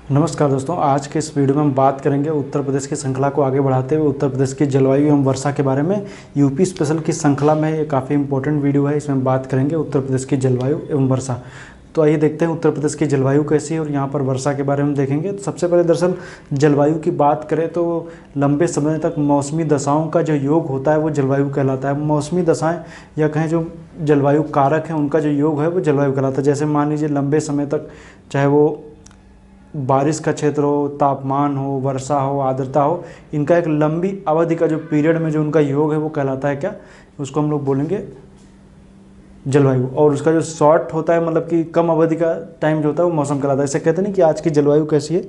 नमस्कार दोस्तों, आज के इस वीडियो में हम बात करेंगे उत्तर प्रदेश की श्रृंखला को आगे बढ़ाते हुए उत्तर प्रदेश की जलवायु एवं वर्षा के बारे में। यूपी स्पेशल की श्रृंखला में ये काफ़ी इंपॉर्टेंट वीडियो है। इसमें हम बात करेंगे उत्तर प्रदेश की जलवायु एवं वर्षा। तो आइए देखते हैं उत्तर प्रदेश की जलवायु कैसी है और यहाँ पर वर्षा के बारे में देखेंगे। तो सबसे पहले दरअसल जलवायु की बात करें तो लंबे समय तक मौसमी दशाओं का जो योग होता है वो जलवायु कहलाता है। मौसमी दशाएं या कहें जो जलवायु कारक हैं उनका जो योग है वो जलवायु कहलाता है। जैसे मान लीजिए लंबे समय तक चाहे वो बारिश का क्षेत्र हो, तापमान हो, वर्षा हो, आर्द्रता हो, इनका एक लंबी अवधि का जो पीरियड में जो उनका योग है वो कहलाता है क्या, उसको हम लोग बोलेंगे जलवायु। और उसका जो शॉर्ट होता है मतलब कि कम अवधि का टाइम जो होता है वो मौसम कहलाता है। इसे कहते हैं कि आज की जलवायु कैसी है,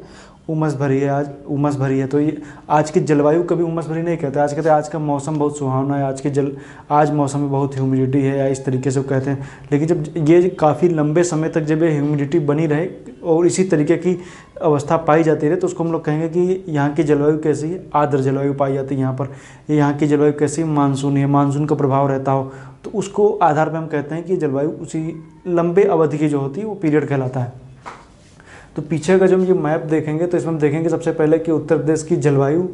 उमस भरी है, आज उमस भरी है। तो ये आज की जलवायु कभी उमस भरी नहीं कहते, आज कहते हैं आज का मौसम बहुत सुहावना है, आज मौसम में बहुत ह्यूमिडिटी है, या इस तरीके से वो कहते हैं। लेकिन जब ये काफ़ी लंबे समय तक जब ये ह्यूमिडिटी बनी रहे और इसी तरीके की अवस्था पाई जाती रहे तो उसको हम लोग कहेंगे कि यहाँ की जलवायु कैसी है, आर्द्र जलवायु पाई जाती है। यहाँ पर यहाँ की जलवायु कैसी है, मानसूनी है, मानसून का प्रभाव रहता हो, तो उसको आधार पर हम कहते हैं कि जलवायु उसी लंबे अवधि की जो होती है वो पीरियड कहलाता है। तो पीछे का जब हम ये मैप देखेंगे तो इसमें हम देखेंगे सबसे पहले कि उत्तर प्रदेश की जलवायु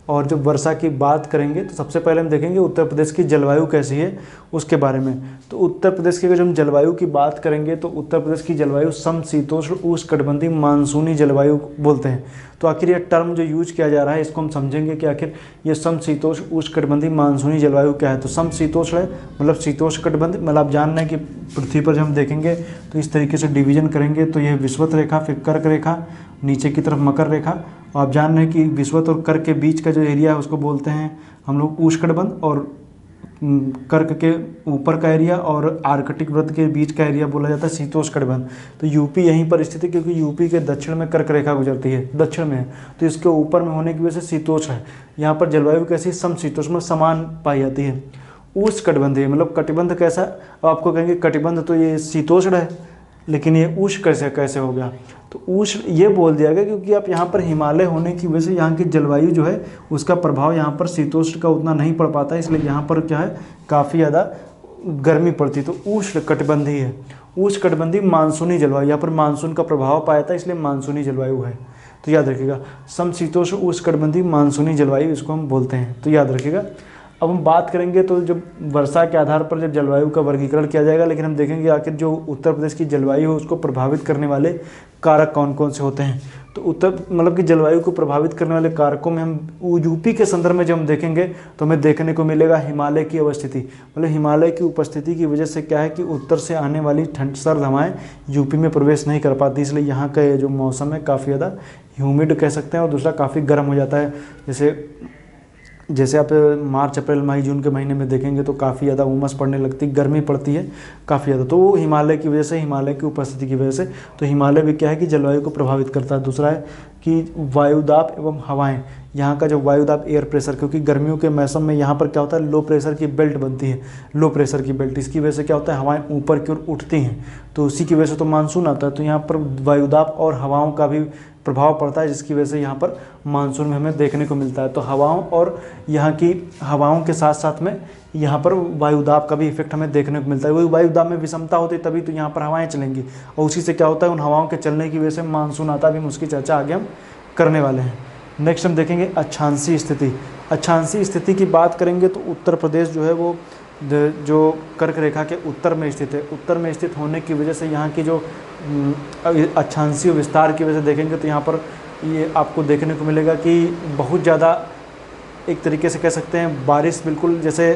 और जब वर्षा की बात करेंगे तो सबसे पहले हम देखेंगे उत्तर प्रदेश की जलवायु कैसी है उसके बारे में। तो उत्तर प्रदेश की अगर हम जलवायु की बात करेंगे तो उत्तर प्रदेश की जलवायु समशीतोष्ण उष्णकटिबंधीय मानसूनी जलवायु बोलते हैं। तो आखिर ये टर्म जो यूज किया जा रहा है इसको हम समझेंगे कि आखिर ये समशीतोष्ण उष्णकटिबंधीय मानसूनी जलवायु क्या है। तो समशीतोष्ण है मतलब शीतोष्ण कटिबंध, मतलब आप जान रहे हैं कि पृथ्वी पर जब हम देखेंगे तो इस तरीके से डिवीजन करेंगे तो यह विषुवत रेखा, फिर कर्क रेखा, नीचे की तरफ मकर रेखा। आप जान रहे हैं कि विषुवत और कर्क के बीच का जो एरिया है उसको बोलते हैं हम लोग उष्णकटिबंध, और कर्क के ऊपर का एरिया और आर्कटिक वृत्त के बीच का एरिया बोला जाता है शीतोष्णकटिबंध। तो यूपी यहीं पर स्थित है क्योंकि यूपी के दक्षिण में कर्क रेखा गुजरती है, दक्षिण में है, तो इसके ऊपर में होने की वजह से शीतोष्ण है। यहाँ पर जलवायु कैसी समशीतोष्ण में समान पाई जाती है। उष्णकटिबंधीय मतलब कटिबंध कैसा, अब आपको कहेंगे कटिबंध तो ये शीतोष्ण है, लेकिन ये उष्ण कैसे हो गया, तो उष्ण ये बोल दिया गया क्योंकि आप यहाँ पर हिमालय होने की वजह से यहाँ की जलवायु जो है उसका प्रभाव यहाँ पर शीतोष्ण का उतना नहीं पड़ पाता है, इसलिए यहाँ पर क्या है काफ़ी ज़्यादा गर्मी पड़ती है। तो उष्ण कटिबंधीय है, उष्ण कटिबंधीय मानसूनी जलवायु, यहाँ पर मानसून का प्रभाव पाया था इसलिए मानसूनी जलवायु है। तो याद रखिएगा समशीतोष्ण उष्ण कटिबंधीय मानसूनी जलवायु इसको हम बोलते हैं, तो याद रखिएगा। अब हम बात करेंगे तो जब वर्षा के आधार पर जब जलवायु का वर्गीकरण किया जाएगा, लेकिन हम देखेंगे आखिर जो उत्तर प्रदेश की जलवायु है उसको प्रभावित करने वाले कारक कौन कौन से होते हैं। तो उत्तर मतलब कि जलवायु को प्रभावित करने वाले कारकों में हम यूपी के संदर्भ में जब हम देखेंगे तो हमें देखने को मिलेगा हिमालय की अवस्थिति, मतलब हिमालय की उपस्थिति की वजह से क्या है कि उत्तर से आने वाली ठंड सर्द हवाएं यूपी में प्रवेश नहीं कर पाती, इसलिए यहाँ का जो मौसम है काफ़ी ज़्यादा ह्यूमिड कह सकते हैं, और दूसरा काफ़ी गर्म हो जाता है। जैसे आप मार्च अप्रैल मई जून के महीने में देखेंगे तो काफ़ी ज़्यादा उमस पड़ने लगती, गर्मी पड़ती है काफ़ी ज़्यादा, तो वो हिमालय की वजह से, हिमालय की उपस्थिति की वजह से। तो हिमालय भी क्या है कि जलवायु को प्रभावित करता है। दूसरा है कि वायुदाब एवं हवाएं, यहाँ का जो वायुदाब एयर प्रेशर, क्योंकि गर्मियों के मौसम में यहाँ पर क्या होता है लो प्रेशर की बेल्ट बनती है, लो प्रेशर की बेल्ट, इसकी वजह से क्या होता है हवाएं ऊपर की ओर उठती हैं, तो उसी की वजह से तो मानसून आता है। तो यहाँ पर वायुदाब और हवाओं का भी प्रभाव पड़ता है जिसकी वजह से यहाँ पर मानसून में हमें देखने को मिलता है। तो हवाओं और यहाँ की हवाओं के साथ साथ में यहाँ पर वायुदाब का भी इफेक्ट हमें देखने को मिलता है। वही वायुदाब में विषमता होती तभी तो यहाँ पर हवाएं चलेंगी, और उसी से क्या होता है उन हवाओं के चलने की वजह से मानसून आता भी। उसकी चर्चा आगे हम करने वाले हैं। नेक्स्ट हम देखेंगे अक्षांशीय स्थिति। अक्षांशीय स्थिति की बात करेंगे तो उत्तर प्रदेश जो है वो जो कर्क रेखा के उत्तर में स्थित है, उत्तर में स्थित होने की वजह से यहाँ की जो अक्षांशीय विस्तार की वजह से देखेंगे तो यहाँ पर ये आपको देखने को मिलेगा कि बहुत ज़्यादा एक तरीके से कह सकते हैं बारिश बिल्कुल जैसे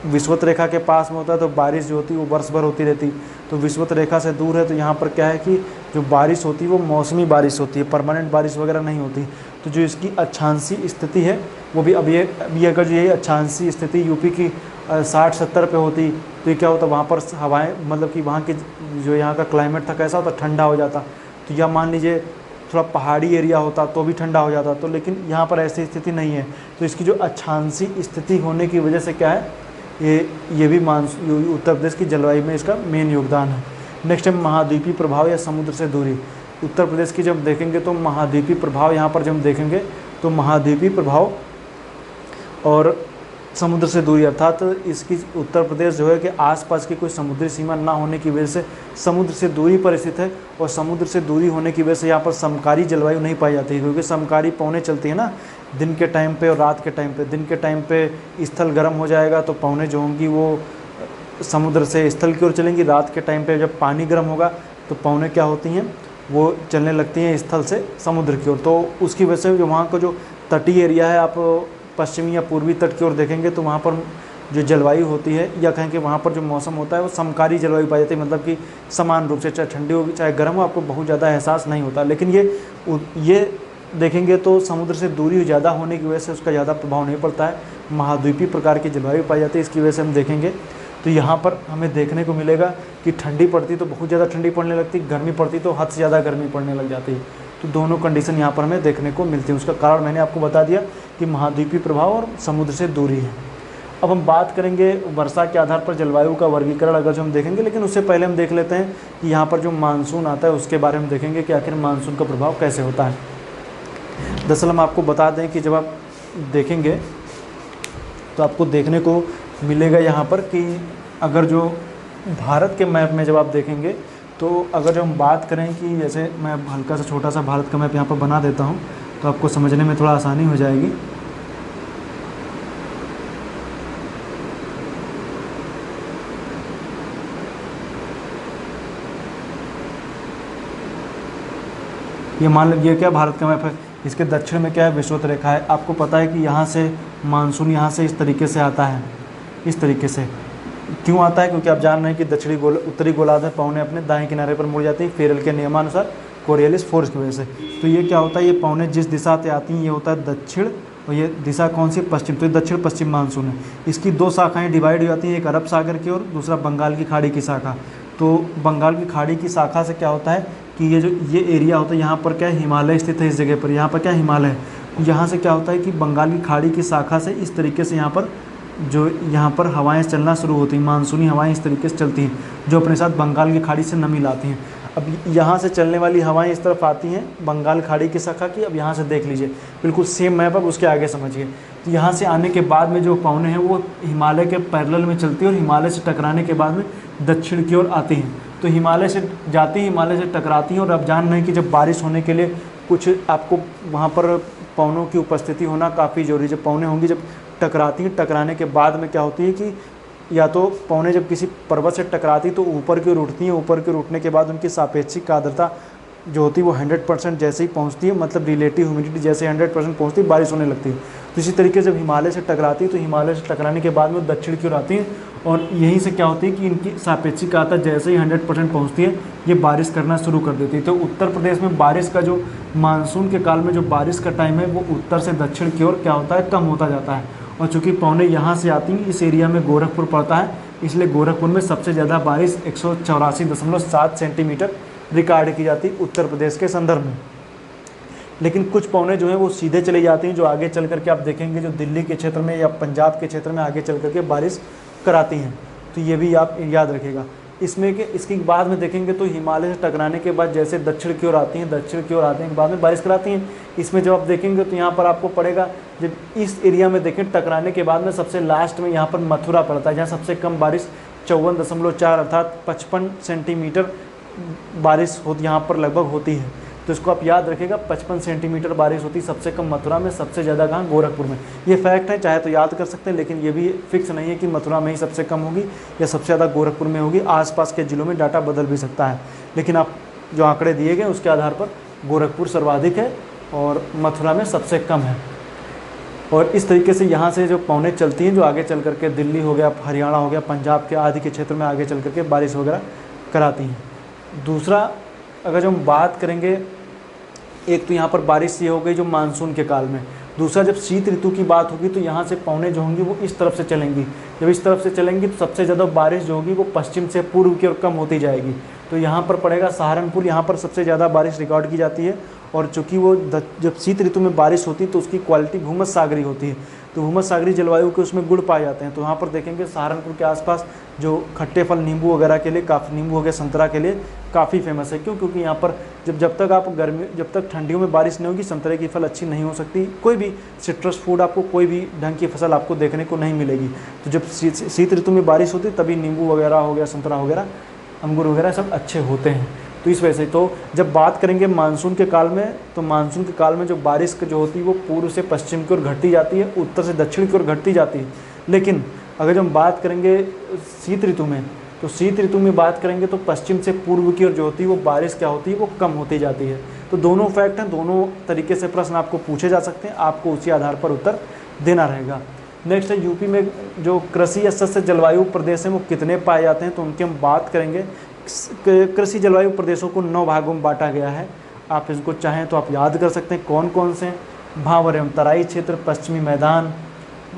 विषुवत रेखा के पास में होता है तो बारिश जो होती है वो वर्ष भर होती रहती, तो विषुवत रेखा से दूर है तो यहाँ पर क्या है कि जो बारिश होती है वो मौसमी बारिश होती है, परमानेंट बारिश वगैरह नहीं होती। तो जो इसकी अक्षांशीय स्थिति है वो भी अभी अगर जो यही अक्षांशीय स्थिति यूपी की 60-70 पे होती तो ये क्या होता वहाँ पर हवाएं मतलब कि वहाँ के जो यहाँ का क्लाइमेट था कैसा होता ठंडा हो जाता। तो या मान लीजिए थोड़ा पहाड़ी एरिया होता तो भी ठंडा हो जाता, तो लेकिन यहाँ पर ऐसी स्थिति नहीं है। तो इसकी जो अक्षांशीय स्थिति होने की वजह से क्या है ये भी उत्तर प्रदेश की जलवायु में इसका मेन योगदान है। नेक्स्ट है महाद्वीपीय प्रभाव या समुद्र से दूरी। उत्तर प्रदेश की जब देखेंगे तो महाद्वीपीय प्रभाव यहाँ पर जब देखेंगे तो महाद्वीपीय प्रभाव और समुद्र से दूरी, अर्थात इसकी उत्तर प्रदेश जो है कि आसपास की कोई समुद्री सीमा ना होने की वजह से समुद्र से दूरी पर स्थित है, और समुद्र से दूरी होने की वजह से यहाँ पर समकारी जलवायु नहीं पाई जाती है, क्योंकि समकारी पवनें चलती है ना दिन के टाइम पे और रात के टाइम पे। दिन के टाइम पे स्थल गर्म हो जाएगा तो पवनें जो होंगी वो समुद्र से स्थल की ओर चलेंगी, रात के टाइम पे जब पानी गर्म होगा तो पवनें क्या होती हैं, वो चलने लगती हैं स्थल से समुद्र की ओर। तो उसकी वजह से जो वहाँ का जो तटीय एरिया है, आप पश्चिमी या पूर्वी तट की ओर देखेंगे तो वहाँ पर जो जलवायु होती है, या कहें कि वहाँ पर जो मौसम होता है वो समकारी जलवायु पाई जाती है, मतलब कि समान रूप से, चाहे ठंडी हो चाहे गर्म हो, आपको बहुत ज़्यादा एहसास नहीं होता। लेकिन ये देखेंगे तो समुद्र से दूरी ज़्यादा होने की वजह से उसका ज़्यादा प्रभाव नहीं पड़ता है, महाद्वीपीय प्रकार की जलवायु पाई जाती है। इसकी वजह से हम देखेंगे तो यहाँ पर हमें देखने को मिलेगा कि ठंडी पड़ती तो बहुत ज़्यादा ठंडी पड़ने लगती, गर्मी पड़ती तो हद से ज़्यादा गर्मी पड़ने लग जाती। तो दोनों कंडीशन यहाँ पर हमें देखने को मिलती है। उसका कारण मैंने आपको बता दिया कि महाद्वीपीय प्रभाव और समुद्र से दूरी है। अब हम बात करेंगे वर्षा के आधार पर जलवायु का वर्गीकरण अगर जो हम देखेंगे, लेकिन उससे पहले हम देख लेते हैं कि यहाँ पर जो मानसून आता है उसके बारे में देखेंगे कि आखिर मानसून का प्रभाव कैसे होता है। दरअसल हम आपको बता दें कि जब आप देखेंगे तो आपको देखने को मिलेगा यहाँ पर कि अगर जो भारत के मैप में जब आप देखेंगे तो अगर जो हम बात करें कि जैसे मैं हल्का सा छोटा सा भारत का मैप यहाँ पर बना देता हूँ तो आपको समझने में थोड़ा आसानी हो जाएगी। ये मान लीजिए क्या भारत का मैप है, इसके दक्षिण में क्या है, विषुवत रेखा है। आपको पता है कि यहाँ से मानसून यहाँ से इस तरीके से आता है, इस तरीके से क्यों आता है, क्योंकि आप जान रहे हैं कि उत्तरी गोलार्ध में पवनें अपने दाएं किनारे पर मुड़ जाती हैं फेरल के नियमानुसार, कोरियलिस फोर्स की वजह से। तो ये क्या होता है, ये पवनें जिस दिशा से आती हैं ये होता है दक्षिण, और ये दिशा कौन सी, पश्चिम। तो ये दक्षिण पश्चिम मानसून है। इसकी दो शाखाएँ डिवाइड हो जाती हैं, एक अरब सागर की और दूसरा बंगाल की खाड़ी की शाखा। तो बंगाल की खाड़ी की शाखा से क्या होता है कि ये एरिया होता है, यहाँ पर क्या है, हिमालय स्थित है इस जगह पर, यहाँ पर क्या हिमालय है। यहाँ से क्या होता है कि बंगाल की खाड़ी की शाखा से इस तरीके से यहाँ पर हवाएं चलना शुरू होती हैं, मानसूनी हवाएं इस तरीके से चलती हैं, जो अपने साथ बंगाल की खाड़ी से नमी लाती हैं। अब यहाँ से चलने वाली हवाएं इस तरफ आती हैं बंगाल खाड़ी की शाखा की। अब यहाँ से देख लीजिए, बिल्कुल सेम मैप, अब उसके आगे समझिए। तो यहाँ से आने के बाद में जो पवनें हैं वो हिमालय के पैरेलल में चलती है, और हिमालय से टकराने के बाद में दक्षिण की ओर आती हैं। तो हिमालय से जाती हैं, हिमालय से टकराती हैं। और अब जान रहे हैं कि जब बारिश होने के लिए कुछ आपको वहाँ पर पवनों की उपस्थिति होना काफ़ी ज़रूरी है। जब पवनें होंगी, जब टकराती हैं, टकराने के बाद में क्या होती है कि या तो पवनें जब किसी पर्वत से टकराती तो ऊपर की ओर उठती हैं, ऊपर की ओर उठने के बाद उनकी सापेक्षिक आर्द्रता जो होती है वो 100% जैसे ही पहुंचती है, मतलब रिलेटिव ह्यूमिडिटी जैसे 100% पहुंचती है, बारिश होने लगती है। तो इसी तरीके से जब हिमालय से टकराती है तो हिमालय से टकराने के बाद में वो दक्षिण की ओर आती हैं, और यहीं से क्या होती है कि इनकी सापेक्षिक आर्द्रता जैसे ही 100% पहुँचती है ये बारिश करना शुरू कर देती है। तो उत्तर प्रदेश में बारिश का जो मानसून के काल में जो बारिश का टाइम है वो उत्तर से दक्षिण की ओर क्या होता है, कम होता जाता है। और चूँकि पवनें यहाँ से आती हैं, इस एरिया में गोरखपुर पड़ता है, इसलिए गोरखपुर में सबसे ज़्यादा बारिश 184.7 सेंटीमीटर रिकॉर्ड की जाती है उत्तर प्रदेश के संदर्भ में। लेकिन कुछ पवनें जो हैं वो सीधे चली जाती हैं, जो आगे चल करके आप देखेंगे जो दिल्ली के क्षेत्र में या पंजाब के क्षेत्र में आगे चल करके बारिश कराती हैं। तो ये भी आप याद रखिएगा। इसमें कि इसके बाद में देखेंगे तो हिमालय से टकराने के बाद जैसे दक्षिण की ओर आती हैं, दक्षिण की ओर आने के बाद में बारिश कराती हैं। इसमें जब आप देखेंगे तो यहाँ पर आपको पड़ेगा, जब इस एरिया में देखें टकराने के बाद में सबसे लास्ट में यहाँ पर मथुरा पड़ता है, जहाँ सबसे कम बारिश 54.4 अर्थात 55 सेंटीमीटर बारिश यहाँ पर लगभग होती है। तो इसको आप याद रखिएगा, 55 सेंटीमीटर बारिश होती सबसे कम मथुरा में, सबसे ज़्यादा कहाँ, गोरखपुर में। ये फैक्ट है, चाहे तो याद कर सकते हैं, लेकिन ये भी फिक्स नहीं है कि मथुरा में ही सबसे कम होगी या सबसे ज़्यादा गोरखपुर में होगी। आसपास के ज़िलों में डाटा बदल भी सकता है, लेकिन आप जो आंकड़े दिए गए उसके आधार पर गोरखपुर सर्वाधिक है और मथुरा में सबसे कम है। और इस तरीके से यहाँ से जो पवनें चलती हैं, जो आगे चल करके दिल्ली हो गया, हरियाणा हो गया, पंजाब के आदि के क्षेत्र में आगे चल करके बारिश वगैरह कराती हैं। दूसरा, अगर जो हम बात करेंगे, एक तो यहाँ पर बारिश ये हो गई जो मानसून के काल में। दूसरा, जब शीत ऋतु की बात होगी तो यहाँ से पवनें जो होंगी वो इस तरफ से चलेंगी। जब इस तरफ से चलेंगी तो सबसे ज़्यादा बारिश जो होगी वो पश्चिम से पूर्व की ओर कम होती जाएगी। तो यहाँ पर पड़ेगा सहारनपुर, यहाँ पर सबसे ज़्यादा बारिश रिकॉर्ड की जाती है। और चूँकि वो जब शीत ऋतु में बारिश होती है तो उसकी क्वालिटी भूमध्य सागरी होती है, तो भूमध्य सागरी जलवायु के उसमें गुण पाए जाते हैं। तो यहाँ पर देखेंगे सहारनपुर के आसपास जो खट्टे फल नींबू वगैरह के लिए काफ़ी, नींबू हो गया, संतरा के लिए काफ़ी फेमस है। क्यों? क्योंकि यहाँ पर जब तक ठंडियों में बारिश नहीं होगी संतरे की फल अच्छी नहीं हो सकती, कोई भी सिट्रस फूड आपको, कोई भी ढंग की फसल आपको देखने को नहीं मिलेगी। तो जब शीत ऋतु में बारिश होती है तभी नींबू वगैरह हो गया, संतरा वगैरह, अंगूर वगैरह सब अच्छे होते हैं। तो इस वजह से तो जब बात करेंगे मानसून के काल में, तो मानसून के काल में जो बारिश जो होती है वो पूर्व से पश्चिम की ओर घटती जाती है, उत्तर से दक्षिण की ओर घटती जाती है। लेकिन अगर हम बात करेंगे शीत ऋतु में, तो शीत ऋतु में बात करेंगे तो पश्चिम से पूर्व की ओर जो होती है वो बारिश क्या होती है, वो कम होती जाती है। तो दोनों फैक्ट हैं, दोनों तरीके से प्रश्न आपको पूछे जा सकते हैं, आपको उसी आधार पर उत्तर देना रहेगा। नेक्स्ट है यूपी में जो कृषि या शस्य जलवायु प्रदेश हैं वो कितने पाए जाते हैं, तो उनकी हम बात करेंगे। कृषि जलवायु प्रदेशों को 9 भागों में बांटा गया है। आप इसको चाहें तो आप याद कर सकते हैं कौन कौन से। भावर एवं तराई क्षेत्र, पश्चिमी मैदान,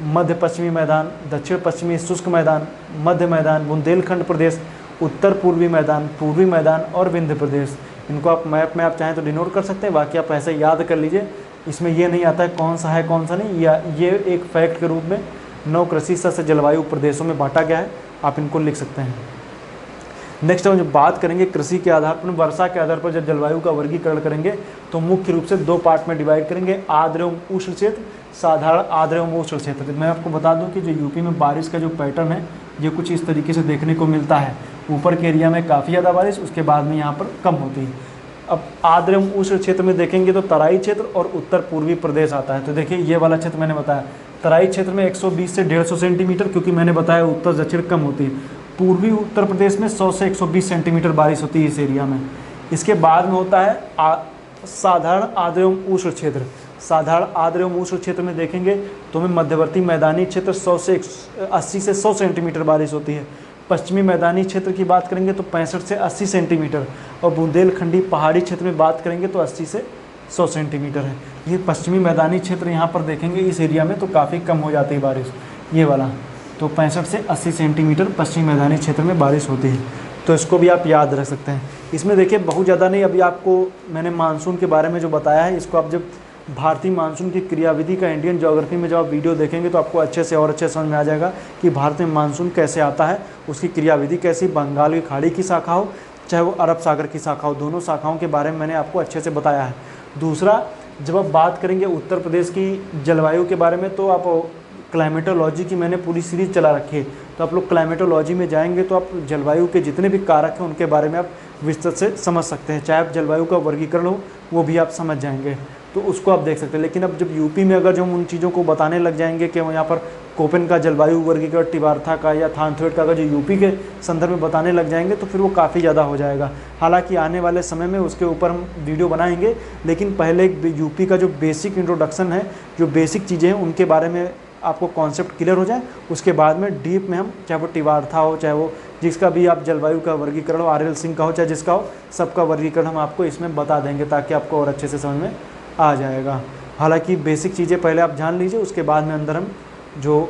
मध्य पश्चिमी मैदान, दक्षिण पश्चिमी शुष्क मैदान, मध्य मैदान, बुंदेलखंड प्रदेश, उत्तर पूर्वी मैदान, पूर्वी मैदान और विंध्य प्रदेश। इनको आप मैप में आप चाहें तो डिनोट कर सकते हैं, बाकी आप ऐसे याद कर लीजिए। इसमें ये नहीं आता है कौन सा है कौन सा नहीं, या ये एक फैक्ट के रूप में 9 कृषि शस्य जलवायु प्रदेशों में बांटा गया है, आप इनको लिख सकते हैं। नेक्स्ट हम जब बात करेंगे कृषि के आधार पर, वर्षा के आधार पर जब जलवायु का वर्गीकरण करेंगे तो मुख्य रूप से 2 पार्ट में डिवाइड करेंगे, आर्द्र एवं उष्ण क्षेत्र, साधारण आर्द्र एवं उष्ण क्षेत्र। मैं आपको बता दूं कि जो यूपी में बारिश का जो पैटर्न है ये कुछ इस तरीके से देखने को मिलता है। ऊपर के एरिया में काफ़ी ज़्यादा बारिश, उसके बाद में यहाँ पर कम होती है। अब आर्द्र एवं उष्ण क्षेत्र में देखेंगे तो तराई क्षेत्र और उत्तर पूर्वी प्रदेश आता है। तो देखिए ये वाला क्षेत्र मैंने बताया, तराई क्षेत्र में 120 से 150 सेंटीमीटर, क्योंकि मैंने बताया उत्तर दक्षिण कम होती है। पूर्वी उत्तर प्रदेश में 100 से 120 सेंटीमीटर बारिश होती है इस एरिया में। इसके बाद में होता है साधारण आर्द्र एवं उष्ण क्षेत्र। साधारण आर्द्र एवं उष्ण क्षेत्र में देखेंगे तो हमें मध्यवर्ती मैदानी क्षेत्र 80 से 100 सेंटीमीटर बारिश होती है। पश्चिमी मैदानी क्षेत्र की बात करेंगे तो 65 से 80 सेंटीमीटर, और बुंदेलखंडी पहाड़ी क्षेत्र में बात करेंगे तो 80 से 100 सेंटीमीटर है। ये पश्चिमी मैदानी क्षेत्र यहाँ पर देखेंगे इस एरिया में तो काफ़ी कम हो जाती है बारिश, ये वाला। तो 65 से 80 सेंटीमीटर पश्चिमी मैदानी क्षेत्र में बारिश होती है, तो इसको भी आप याद रख सकते हैं। इसमें देखिए बहुत ज़्यादा नहीं, अभी आपको मैंने मानसून के बारे में जो बताया है, इसको आप जब भारतीय मानसून की क्रियाविधि का इंडियन ज्योग्राफी में जब आप वीडियो देखेंगे तो आपको अच्छे से और अच्छे समझ में आ जाएगा कि भारत में मानसून कैसे आता है, उसकी क्रियाविधि कैसी, बंगाल की खाड़ी की शाखा हो चाहे वो अरब सागर की शाखा हो, दोनों शाखाओं के बारे में मैंने आपको अच्छे से बताया है। दूसरा, जब आप बात करेंगे उत्तर प्रदेश की जलवायु के बारे में, तो आप क्लाइमेटोलॉजी की मैंने पूरी सीरीज चला रखी है, तो आप लोग क्लाइमेटोलॉजी में जाएंगे तो आप जलवायु के जितने भी कारक हैं उनके बारे में आप विस्तृत से समझ सकते हैं, चाहे आप जलवायु का वर्गीकरण हो वो भी आप समझ जाएंगे, तो उसको आप देख सकते हैं। लेकिन अब जब यूपी में अगर जो हम उन चीज़ों को बताने लग जाएंगे कि यहाँ पर कोपेन का जलवायु वर्गीकरण, टिवार्था का या थानथवेट का अगर जो यूपी के संदर्भ में बताने लग जाएंगे तो फिर वो काफ़ी ज़्यादा हो जाएगा। हालांकि आने वाले समय में उसके ऊपर हम वीडियो बनाएंगे, लेकिन पहले यूपी का जो बेसिक इंट्रोडक्शन है, जो बेसिक चीज़ें हैं उनके बारे में आपको कॉन्सेप्ट क्लियर हो जाए, उसके बाद में डीप में हम, चाहे वो टिवार्था हो, चाहे वो जिसका भी आप जलवायु का वर्गीकरण हो, RL सिंह का हो, चाहे जिसका हो, सबका वर्गीकरण हम आपको इसमें बता देंगे ताकि आपको और अच्छे से समझ में आ जाएगा। हालांकि बेसिक चीज़ें पहले आप जान लीजिए, उसके बाद में अंदर हम जो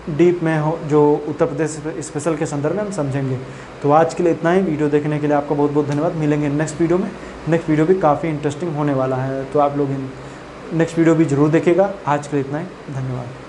डीप में हो, जो उत्तर प्रदेश स्पेशल के संदर्भ में हम समझेंगे। तो आज के लिए इतना ही। वीडियो देखने के लिए आपका बहुत बहुत धन्यवाद। मिलेंगे नेक्स्ट वीडियो में। नेक्स्ट वीडियो भी काफ़ी इंटरेस्टिंग होने वाला है, तो आप लोग नेक्स्ट वीडियो भी ज़रूर देखिएगा। आज के लिए इतना ही, धन्यवाद।